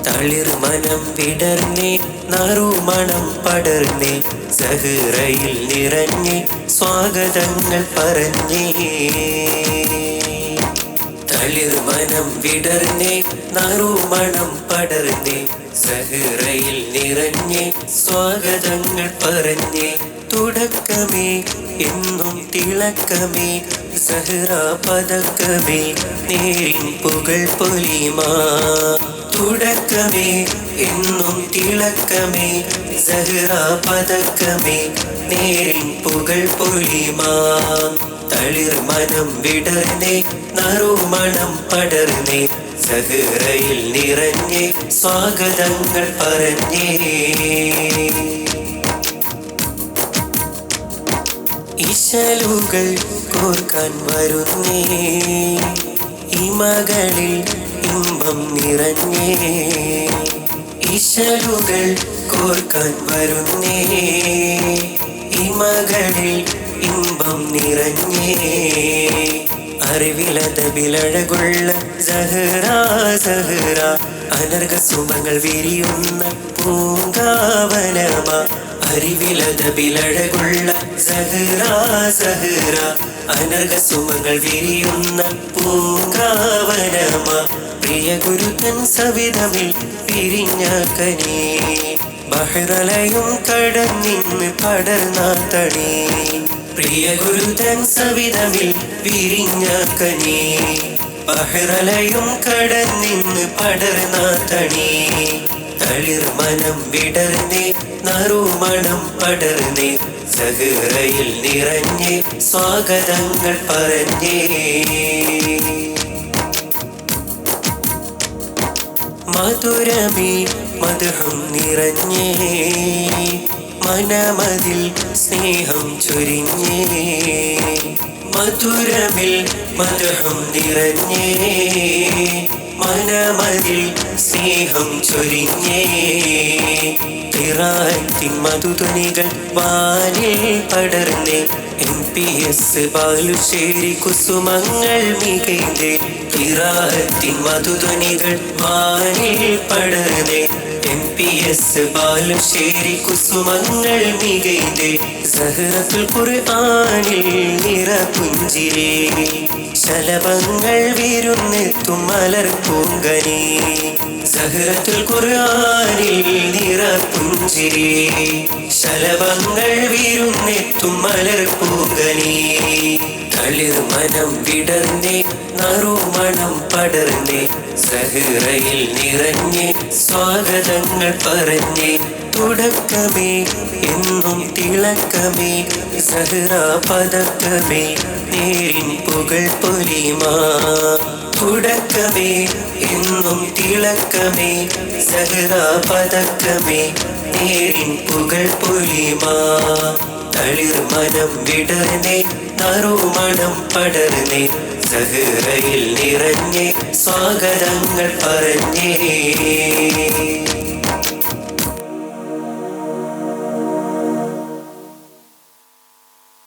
തളിർമനം വിടർന്നേ നറുമണം പടർന്നേ സഹ്റയിൽ നിറഞ്ഞേ സ്വാഗതങ്ങൾ പറഞ്ഞേ. തളിർമനം വിടർന്നേ നറുമണം പടർന്നേ സഹ്റയിൽ നിറഞ്ഞേ സ്വാഗതങ്ങൾ പറഞ്ഞേ. തുടക്കമേ എന്നും തിളക്കമേ സഹ്റ പതക്കമേ നേരിൻ പുകൾ പൊലിമാ. തുടക്കമേ എന്നും തിളക്കമേ സഹ്റ പതക്കമേ നേരിൻ പുകൾ പൊലിമാ. തളിർമനം വിടർന്നേ നറുമണം പടർന്നേ സഹ്റയിൽ നിറഞ്ഞേ സ്വാഗതങ്ങൾ പറഞ്ഞേ. ഇശലുകൾ കോർക്കാൻ വരുന്നേ ഇമകളിൽ ഇമ്പം നിറഞ്ഞേ. ഇശലുകൾ കോർക്കാൻ വരുന്നേ ഇമകളിൽ ഇമ്പം നിറഞ്ഞേ. അറിവിലതബിലഴകുള്ള സഹ്റ സഹ്റ അനർഘ സുമങ്ങൾ വിരിയുന്ന പൂങ്കാവനമാ. അറിവിലതബിലഴകുള്ള സഹ്റ സഹ്റ അനർഘ സുമങ്ങൾ വിരിയുന്ന പൂങ്കാവനമാ. പ്രിയ ഗുരുതൻ സവിധമിൽ പിരിഞ്ഞ കനീ ബഹ്റലയും കടന്നിന്ന് പടർന്ന തണി. പ്രിയ ഗുരുതൻ സവിധമിൽ പിരിഞ്ഞ കനീ ബഹ്റലയും കടന്നിന്ന് പടർന്ന തണി. തളിർമനം വിടർന്നേ നറുമണം പടർന്നേ സഹ്റയിൽ നിറഞ്ഞേ സ്വാഗതങ്ങൾ പറഞ്ഞേ. മധുരമേ മധുഹം നിറഞ്ഞേ മനമതിൽ സ്നേഹം ചൊരിഞ്ഞേ. മധുരമിൽ മധുഹം നിറഞ്ഞേ മനമതിൽ സ്നേഹം ചൊരിഞ്ഞേ. ഖിറാഅത്തിൻ മധുധ്വനികൾ വാനിൽ പടർന്നേ MPS ബാലുശ്ശേരി കുസുമങ്ങൾ മികൈന്തേ. ഖിറാഅത്തിൻ മധുധ്വനികൾ വാനിൽ പടർന്നേ MPS ബാലുശ്ശേരി കുസുമങ്ങൾ മികൈന്തേ. സഹ്റത്തുൽ ഖുർആനിൽ നിറപുഞ്ചിരേ ശലഭങ്ങൾ വിരുന്നെത്തും മലർ പൂങ്കനീ. സഹ്റത്തുൽ ഖുർആനിൽ നിറപുഞ്ചിരേ ശലഭങ്ങൾ വിരുന്നെത്തും മലർ പൂങ്കനീ. തളിർമനം വിടർന്നേ നറുമണം പടർന്നേ സഹ്റയിൽ നിറഞ്ഞേ സ്വാഗതങ്ങൾ പറഞ്ഞേ. തുടക്കമേ എന്നും തിളക്കമേ സഹ്റ പതക്കമേ നേരിൻ പുകൾ പൊലിമാ. തുടക്കമേ എന്നും തിളക്കമേ സഹ്റ പതക്കമേ നേരിൻ പുകൾ പൊലിമാ. തളിർമനം വിടർന്നേ നറുമണം പടർന്നേ സഹ്റയിൽ നിറഞ്ഞേ സ്വാഗതങ്ങൾ പറഞ്ഞേ.